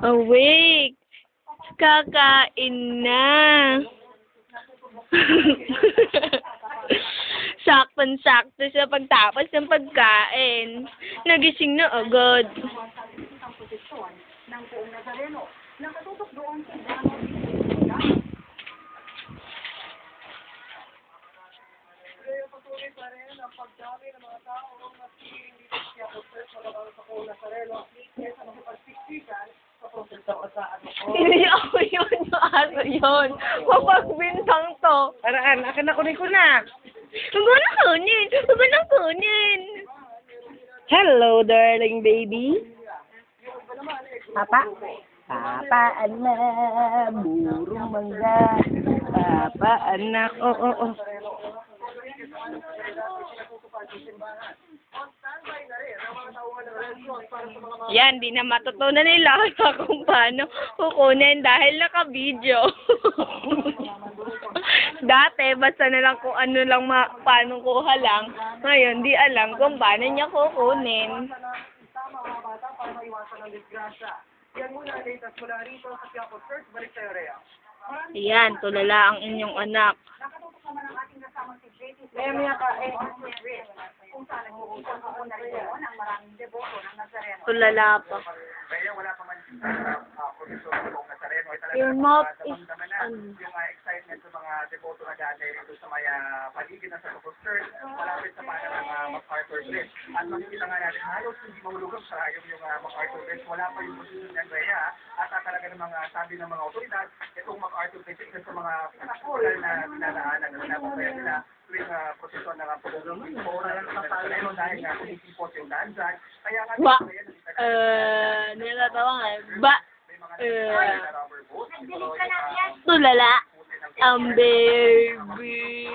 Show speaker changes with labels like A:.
A: Awake! Kakain na! Saktong-sakto sa pagtapos ng pagkain. Nagising na agad. Hindi ako yun, yung aso yun. Mapagbintang to.
B: Paraan, akin na kunin ko na.
A: Huwag mo na kunin. Huwag mo na kunin.
B: Hello, darling baby. Papa? Papa, anak. Burong mangga. Papa, anak. Oh.
A: Yan, di na matutunan nila kung paano kukunin dahil naka-video. Dati, basta na lang kung ano lang, paano kuha lang. Ngayon, di alam kung paano niya kukunin. Yan, tulala ang inyong anak. Tulala pa. Your mouth is
C: yung excitement sa mga deboto na dati ito sa may paligid na sa Bocos Church, malapit sa panang MacArthur Bridge. At makikita nga natin, halos hindi mahulugog sa yung MacArthur Bridge. Wala pa yung posisyon ni Andrea at talaga ng mga sabi ng mga otoridad, itong MacArthur Bridge isa sa mga pinakakulan na dinadaanan na napapaya nila tuwing prosesyon ng pagkakasyon dahil nga kumisipot yung daan dyan. Kaya nga,
A: nilatawa nga. Tulala. Baby.